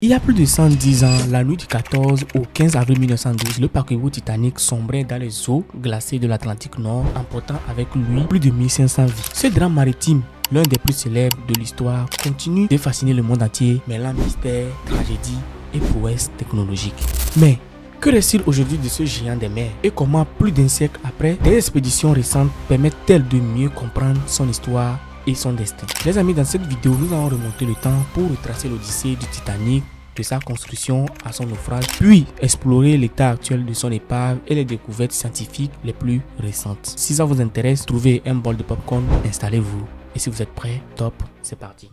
Il y a plus de 110 ans, la nuit du 14 au 15 avril 1912, le paquebot Titanic sombrait dans les eaux glacées de l'Atlantique Nord, emportant avec lui plus de 1500 vies. Ce drame maritime, l'un des plus célèbres de l'histoire, continue de fasciner le monde entier, mêlant mystère, tragédie et prouesse technologique. Mais que reste-t-il aujourd'hui de ce géant des mers et comment, plus d'un siècle après, des expéditions récentes permettent-elles de mieux comprendre son histoire et son destin? Les amis, dans cette vidéo, nous allons remonter le temps pour retracer l'odyssée du Titanic, de sa construction à son naufrage, puis explorer l'état actuel de son épave et les découvertes scientifiques les plus récentes. Si ça vous intéresse, trouvez un bol de popcorn, installez-vous et si vous êtes prêts, top, c'est parti.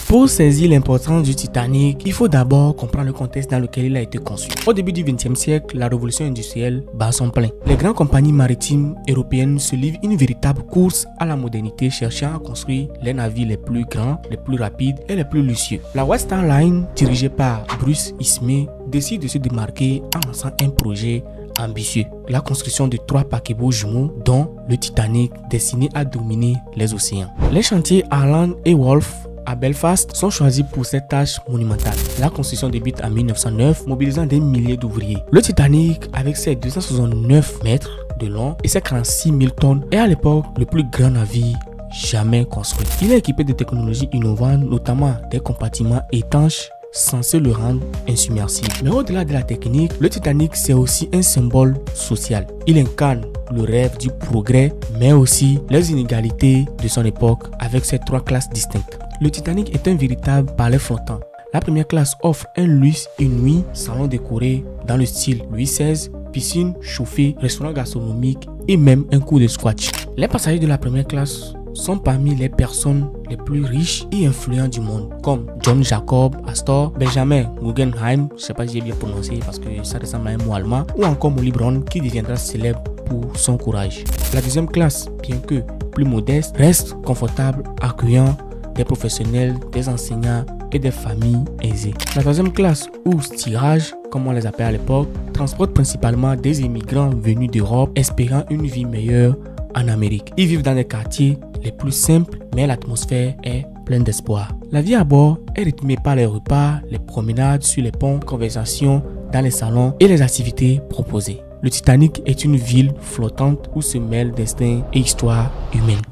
Pour saisir l'importance du Titanic, il faut d'abord comprendre le contexte dans lequel il a été conçu. Au début du XXe siècle, la révolution industrielle bat son plein. Les grandes compagnies maritimes européennes se livrent une véritable course à la modernité, cherchant à construire les navires les plus grands, les plus rapides et les plus luxueux. La Western Line, dirigée par Bruce Ismay, décide de se démarquer en lançant un projet ambitieux, la construction de 3 paquebots jumeaux, dont le Titanic, destiné à dominer les océans. Les chantiers Harland et Wolff à Belfast sont choisis pour cette tâche monumentale. La construction débute en 1909, mobilisant des milliers d'ouvriers. Le Titanic, avec ses 269 mètres de long et ses 46 000 tonnes, est à l'époque le plus grand navire jamais construit. Il est équipé de technologies innovantes, notamment des compartiments étanches censés le rendre insubmersible. Mais au-delà de la technique, le Titanic, c'est aussi un symbole social. Il incarne le rêve du progrès, mais aussi les inégalités de son époque avec ses 3 classes distinctes. Le Titanic est un véritable palais flottant. La première classe offre un luxe inouï, salon décoré dans le style Louis XVI, piscine chauffée, restaurant gastronomique et même un cours de squash. Les passagers de la première classe sont parmi les personnes les plus riches et influentes du monde, comme John Jacob Astor, Benjamin Guggenheim, je ne sais pas si j'ai bien prononcé parce que ça ressemble à un mot allemand, ou encore Molly Brown qui deviendra célèbre pour son courage. La deuxième classe, bien que plus modeste, reste confortable, accueillant des professionnels, des enseignants et des familles aisées. La troisième classe, ou tirage, comme on les appelle à l'époque, transporte principalement des immigrants venus d'Europe espérant une vie meilleure en Amérique. Ils vivent dans des quartiers les plus simples, mais l'atmosphère est pleine d'espoir. La vie à bord est rythmée par les repas, les promenades sur les ponts, conversations dans les salons et les activités proposées. Le Titanic est une ville flottante où se mêlent destin et histoire humaine.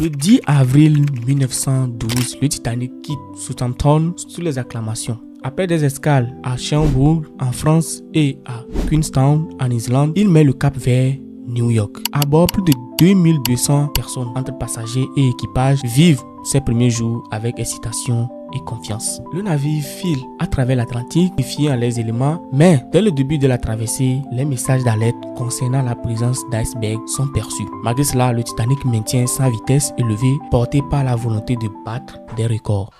Le 10 avril 1912, le Titanic quitte Southampton sous les acclamations. Après des escales à Cherbourg en France et à Queenstown en Islande, il met le cap vers New York. À bord, plus de 2200 personnes entre passagers et équipage vivent ces premiers jours avec excitation et confiance. Le navire file à travers l'Atlantique, défiant les éléments, mais dès le début de la traversée, les messages d'alerte concernant la présence d'icebergs sont perçus. Malgré cela, le Titanic maintient sa vitesse élevée, portée par la volonté de battre des records.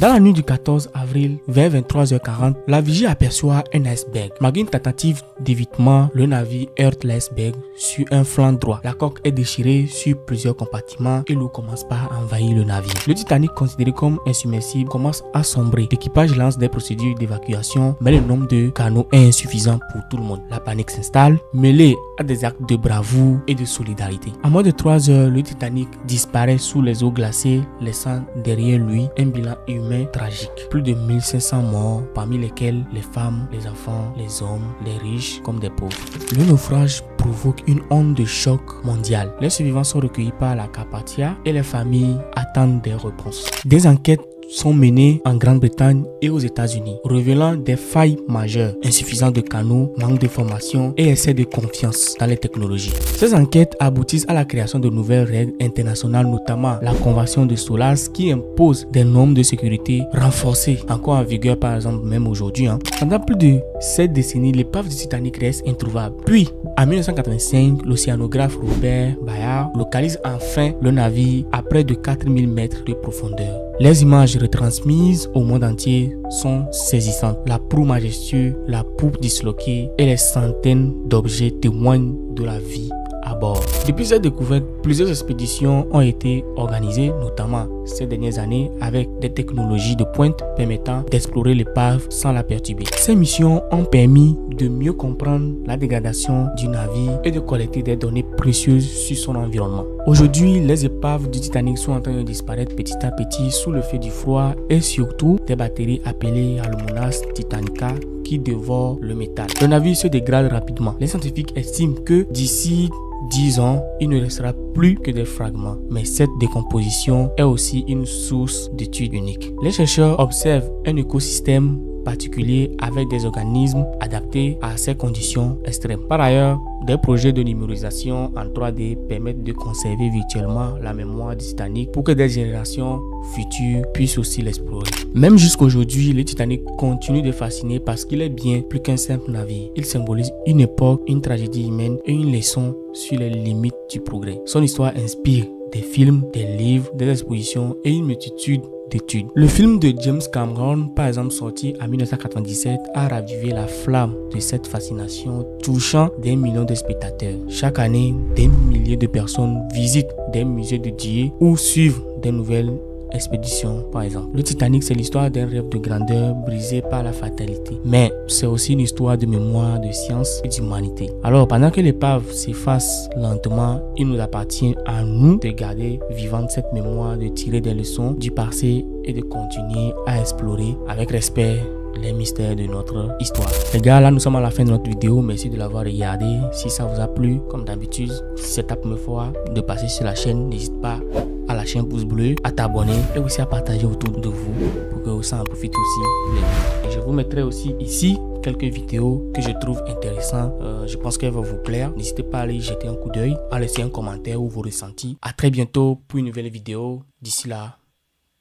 Dans la nuit du 14 avril, vers 23h40, la vigie aperçoit un iceberg. Malgré une tentative d'évitement, le navire heurte l'iceberg sur un flanc droit. La coque est déchirée sur plusieurs compartiments et l'eau commence par envahir le navire. Le Titanic, considéré comme insubmersible, commence à sombrer. L'équipage lance des procédures d'évacuation, mais le nombre de canots est insuffisant pour tout le monde. La panique s'installe, mêlée à des actes de bravoure et de solidarité. En moins de 3 heures, le Titanic disparaît sous les eaux glacées, laissant derrière lui un bilan humain tragique. Plus de 1500 morts, parmi lesquels les femmes, les enfants, les hommes, les riches comme des pauvres. Le naufrage provoque une onde de choc mondial. Les survivants sont recueillis par la Carpathia et les familles attendent des réponses. Des enquêtes sont menées en Grande-Bretagne et aux États-Unis, révélant des failles majeures, insuffisance de canaux, manque de formation et excès de confiance dans les technologies. Ces enquêtes aboutissent à la création de nouvelles règles internationales, notamment la Convention de SOLAS qui impose des normes de sécurité renforcées, encore en vigueur par exemple même aujourd'hui. Pendant plus de 7 décennies, l'épave du Titanic reste introuvable. Puis, en 1985, l'océanographe Robert Bayard localise enfin le navire à près de 4000 mètres de profondeur. Les images retransmises au monde entier sont saisissantes. La proue majestueuse, la poupe disloquée et les centaines d'objets témoignent de la vie à à bord. Depuis cette découverte, plusieurs expéditions ont été organisées, notamment ces dernières années, avec des technologies de pointe permettant d'explorer l'épave sans la perturber. Ces missions ont permis de mieux comprendre la dégradation du navire et de collecter des données précieuses sur son environnement. Aujourd'hui, les épaves du Titanic sont en train de disparaître petit à petit sous le fait du froid et surtout des bactéries appelées Alumonas titanica qui dévorent le métal. Le navire se dégrade rapidement. Les scientifiques estiment que d'ici 10 ans, il ne restera plus que des fragments. Mais cette décomposition est aussi une source d'études uniques. Les chercheurs observent un écosystème particulier avec des organismes adaptés à ces conditions extrêmes. Par ailleurs, des projets de numérisation en 3D permettent de conserver virtuellement la mémoire du Titanic pour que des générations futures puissent aussi l'explorer. Même jusqu'aujourd'hui, le Titanic continue de fasciner parce qu'il est bien plus qu'un simple navire. Il symbolise une époque, une tragédie humaine et une leçon sur les limites du progrès. Son histoire inspire des films, des livres, des expositions et une multitude d'études. Le film de James Cameron, par exemple sorti en 1997, a ravivé la flamme de cette fascination, touchant des millions de spectateurs. Chaque année, des milliers de personnes visitent des musées dédiés ou suivent des nouvelles expéditions, par exemple. Le Titanic, c'est l'histoire d'un rêve de grandeur brisé par la fatalité. Mais c'est aussi une histoire de mémoire, de science et d'humanité. Alors, pendant que l'épave s'efface lentement, il nous appartient à nous de garder vivante cette mémoire, de tirer des leçons du passé et de continuer à explorer avec respect les mystères de notre histoire. Les gars, là nous sommes à la fin de notre vidéo. Merci de l'avoir regardé. Si ça vous a plu, comme d'habitude, si c'est ta première fois de passer sur la chaîne, n'hésite pas à lâcher un pouce bleu, à t'abonner et aussi à partager autour de vous pour que ça en profite aussi. Et je vous mettrai aussi ici quelques vidéos que je trouve intéressantes. Je pense qu'elles vont vous plaire. N'hésitez pas à aller jeter un coup d'œil, à laisser un commentaire ou vos ressentis. À très bientôt pour une nouvelle vidéo. D'ici là,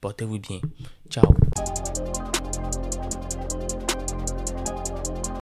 portez-vous bien. Ciao.